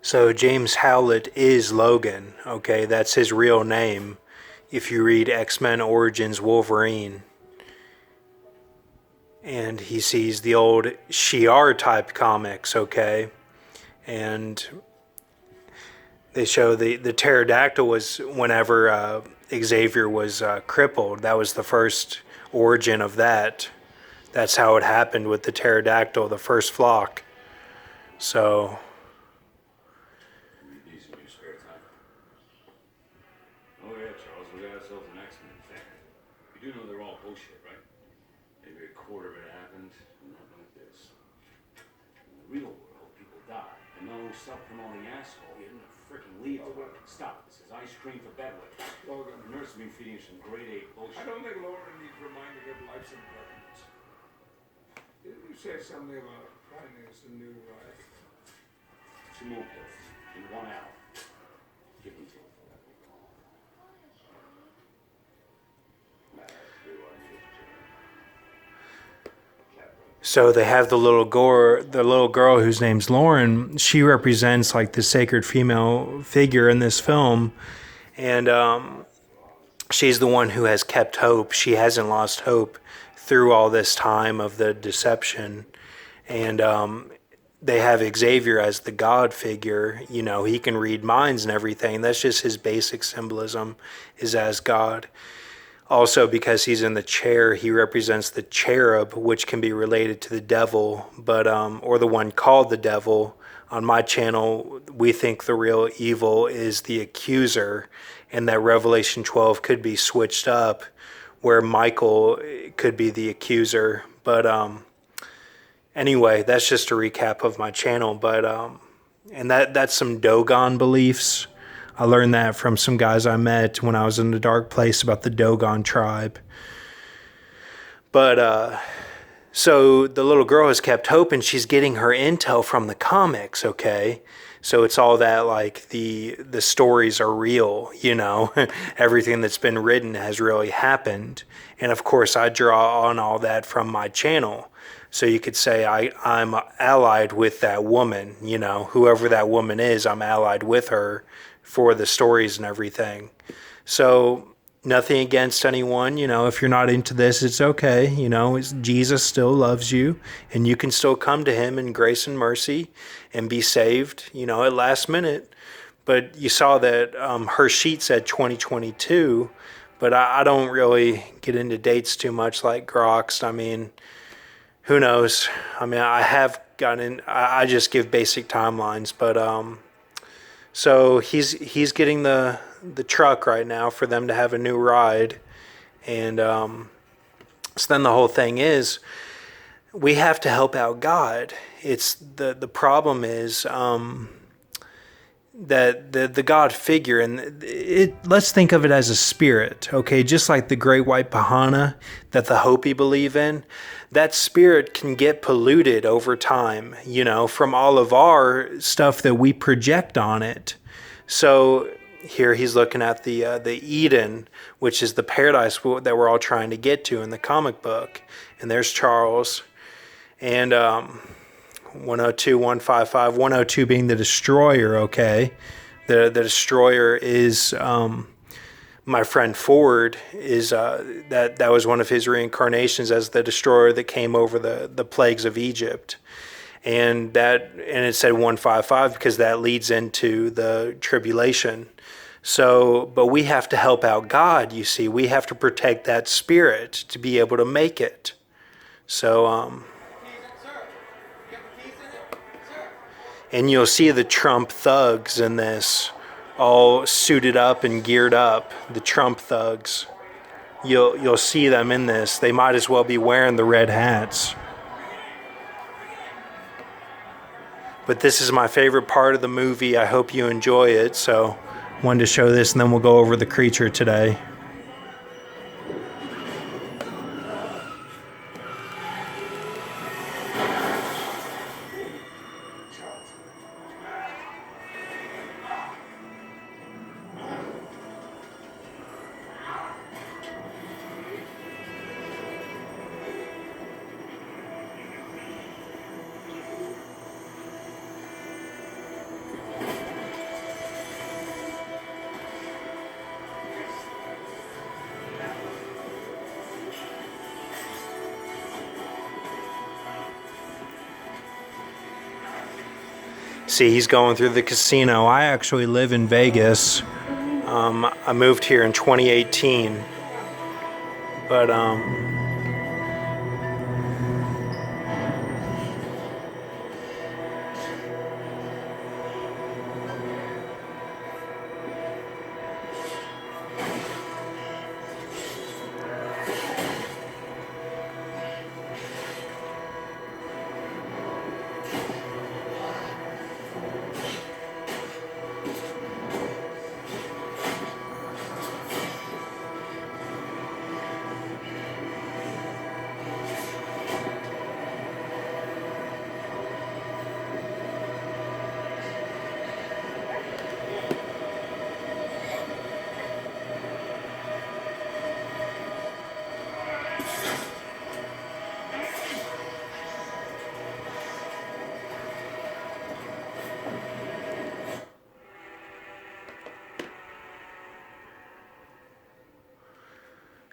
So James Howlett is Logan, okay? That's his real name if you read X-Men Origins Wolverine. And he sees the old Shi'ar type comics, okay? And they show the pterodactyl was whenever Xavier was crippled. That was the first origin of that. That's how it happened with the pterodactyl, the first flock. So Read these in your spare time. Oh yeah, Charles, we got ourselves an X-Men fan. You do know they're all bullshit, right? Maybe a quarter of it happened, and not like this. In the real world, people die. And no self-promoting asshole getting a freaking lead to work. Stop. This is ice cream for bedwetting. Logan, The nurse has been feeding you some grade A bullshit. I don't think Lauren needs reminding of life's impermanence. Didn't you say something about finding us a new ride? 2 more pills in 1 hour. Give them to him. So they have the little girl whose name's Lauren. She represents like the sacred female figure in this film, and she's the one who has kept hope. She hasn't lost hope through all this time of the deception, and they have Xavier as the God figure. You know, he can read minds and everything. That's just his basic symbolism, is as God. Also, because he's in the chair, he represents the cherub, which can be related to the devil, but or the one called the devil. On my channel, we think the real evil is the accuser, and that Revelation 12 could be switched up, where Michael could be the accuser. But anyway, that's just a recap of my channel. But and that's some Dogon beliefs. I learned that from some guys I met when I was in the dark place about the Dogon tribe. But so the little girl has kept hope, and she's getting her intel from the comics, okay? So it's all that, like, the stories are real, you know? Everything that's been written has really happened. And of course, I draw on all that from my channel. So you could say I'm allied with that woman, you know? Whoever that woman is, I'm allied with her for the stories and everything. So nothing against anyone, you know, if you're not into this, it's okay. You know, Jesus still loves you, and you can still come to him in grace and mercy and be saved, you know, at last minute. But you saw that her sheet said 2022, but I don't really get into dates too much like Grox. I mean, who knows? I mean, I have gotten, I just give basic timelines, but so he's getting the truck right now for them to have a new ride, and so then the whole thing is we have to help out God. It's the problem is that the God figure, and let's think of it as a spirit, okay? Just like the great white Pahana that the Hopi believe in, that spirit can get polluted over time, you know, from all of our stuff that we project on it. So here he's looking at the Eden, which is the paradise that we're all trying to get to in the comic book. And there's Charles, and 102, 155, 102 being the destroyer, okay? The destroyer is my friend Ford, is that was one of his reincarnations as the destroyer that came over the plagues of Egypt. And it said 155 because that leads into the tribulation. So, but we have to help out God, you see. We have to protect that spirit to be able to make it. So, and you'll see the Trump thugs in this, all suited up and geared up, the Trump thugs. You'll see them in this. They might as well be wearing the red hats. But this is my favorite part of the movie. I hope you enjoy it. So wanted to show this, and then we'll go over the creature today. See, he's going through the casino. I actually live in Vegas. I moved here in 2018, but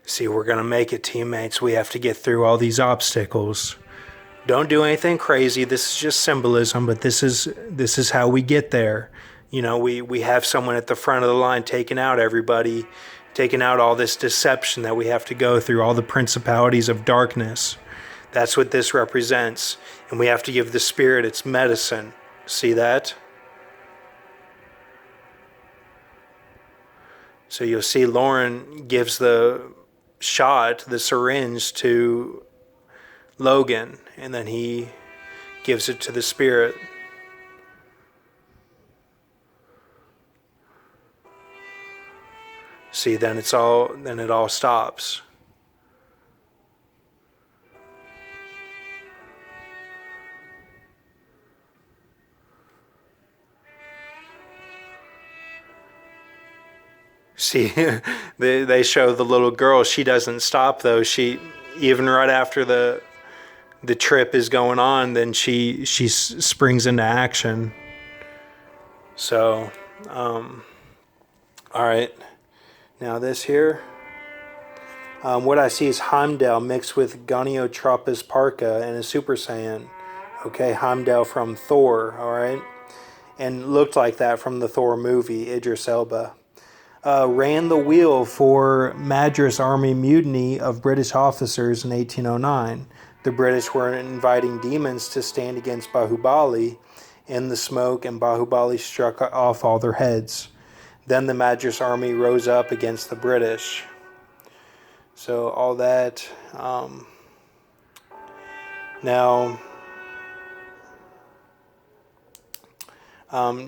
see, we're gonna make it, teammates. We have to get through all these obstacles. Don't do anything crazy. This is just symbolism, but this is how we get there. You know, we have someone at the front of the line taking out everybody, taking out all this deception that we have to go through, all the principalities of darkness. That's what this represents. And we have to give the spirit its medicine. See that? So you'll see Lauren gives the shot, the syringe, to Logan, and then he gives it to the spirit. See, then it all stops. See, they show the little girl. She doesn't stop though. She, even right after the trip is going on, then she springs into action. So, all right. Now this here, what I see is Heimdall mixed with Goniotropis parka and a Super Saiyan. Okay, Heimdall from Thor. All right, and looked like that from the Thor movie. Idris Elba. Ran the wheel for Madras Army mutiny of British officers in 1809. The British were inviting demons to stand against Bahubali in the smoke, and Bahubali struck off all their heads. Then the Madras Army rose up against the British. So all that. Now,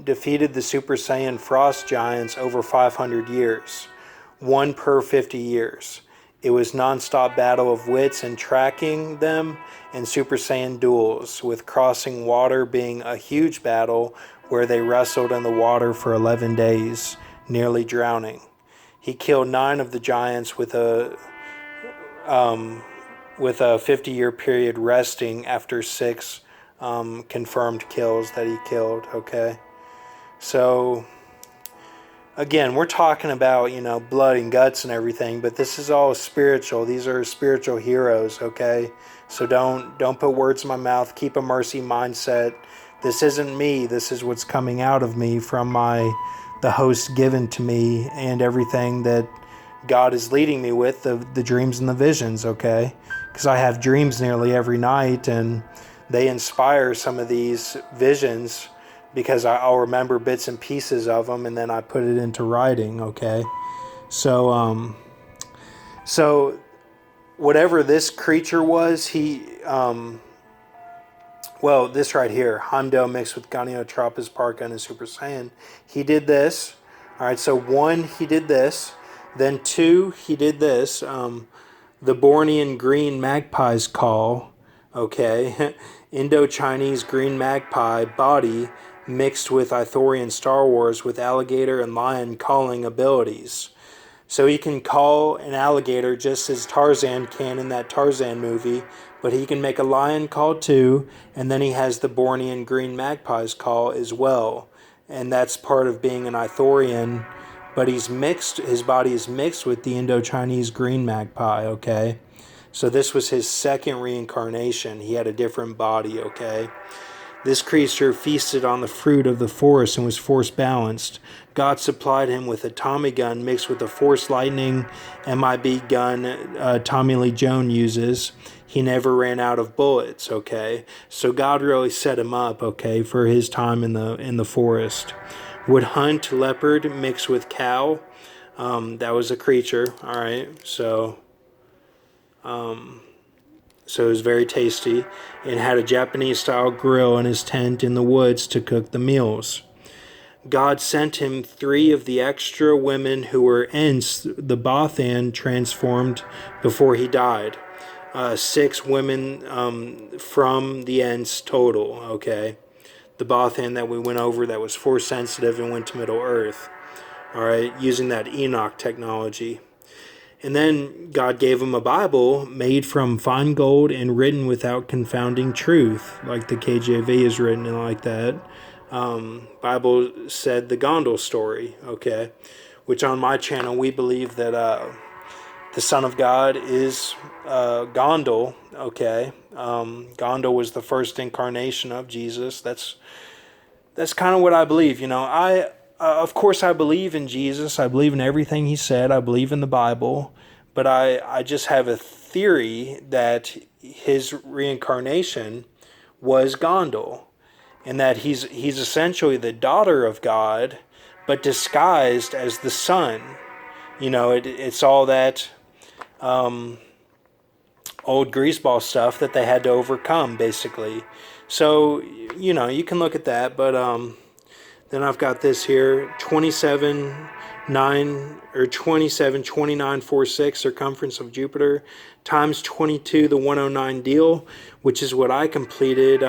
defeated the Super Saiyan Frost Giants over 500 years, one per 50 years. It was non-stop battle of wits and tracking them, and Super Saiyan duels, with crossing water being a huge battle where they wrestled in the water for 11 days, nearly drowning. He killed 9 of the giants with a 50-year period resting after 6 confirmed kills that he killed. Okay, so again, we're talking about, you know, blood and guts and everything, but this is all spiritual. These are spiritual heroes. Okay, so don't put words in my mouth. Keep a mercy mindset. This isn't me. This is what's coming out of me from the host given to me, and everything that God is leading me with, the dreams and the visions. Okay, because I have dreams nearly every night, and they inspire some of these visions because I'll remember bits and pieces of them, and then I put it into writing. Okay, so whatever this creature was, he this right here, Heimdall mixed with Goniotropis parka and a Super Saiyan, he did this. All right, so 1, he did this. Then 2, he did this. The Bornean green magpie's call. Okay, Indo-Chinese green magpie body mixed with Ithorian Star Wars with alligator and lion calling abilities. So he can call an alligator just as Tarzan can in that Tarzan movie, but he can make a lion call too, and then he has the Bornean green magpie's call as well. And that's part of being an Ithorian, but his body is mixed with the Indo-Chinese green magpie. Okay, so this was his second reincarnation. He had a different body. Okay, This creature feasted on the fruit of the forest and was force balanced. God supplied him with a Tommy gun mixed with the force lightning MIB gun Tommy Lee Jones uses. He never ran out of bullets, okay? So God really set him up, okay, for his time in the forest. Would hunt leopard mixed with cow. That was a creature, all right? So it was very tasty, and had a Japanese-style grill in his tent in the woods to cook the meals. God sent him 3 of the extra women who were Ents, the Bothan, transformed before he died. 6 women from the Ents total, okay? The Bothan that we went over that was force sensitive and went to Middle Earth, all right, using that Enoch technology. And then God gave him a Bible made from fine gold and written without confounding truth, like the KJV is written and like that. Bible said the Gondel story, okay, which on my channel we believe that the Son of God is Gondel, okay. Gondel was the first incarnation of Jesus. That's kind of what I believe. Of course, I believe in Jesus. I believe in everything he said. I believe in the Bible. But I just have a theory that his reincarnation was Gondel, and that he's essentially the daughter of God, but disguised as the son. It's all that old greaseball stuff that they had to overcome, basically. So, you can look at that, but then I've got this here, 27.2946 circumference of Jupiter times 22 the 109 deal, which is what I completed.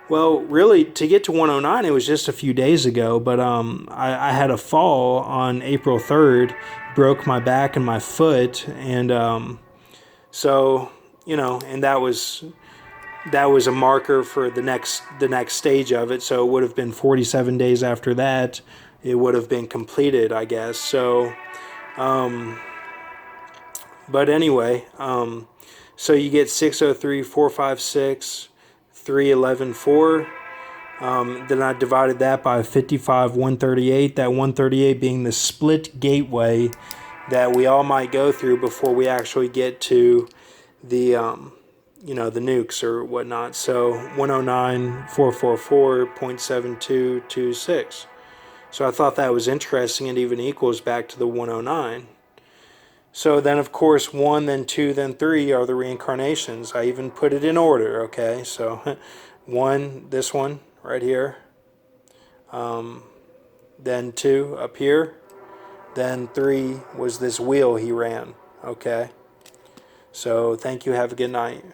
Well, really, to get to 109, it was just a few days ago, but I had a fall on April 3rd, broke my back and my foot, and and that was a marker for the next stage of it. So it would have been 47 days after that it would have been completed, I guess. So but anyway, so you get 603 456 311 4. Then I divided that by 55 138, that 138 being the split gateway that we all might go through before we actually get to the the nukes or whatnot. So 109.444.7226. So I thought that was interesting. It even equals back to the 109. So then, of course, 1, then 2, then 3 are the reincarnations. I even put it in order, okay? So 1, this one right here. Then 2 up here. Then 3 was this wheel he ran, okay? So thank you. Have a good night.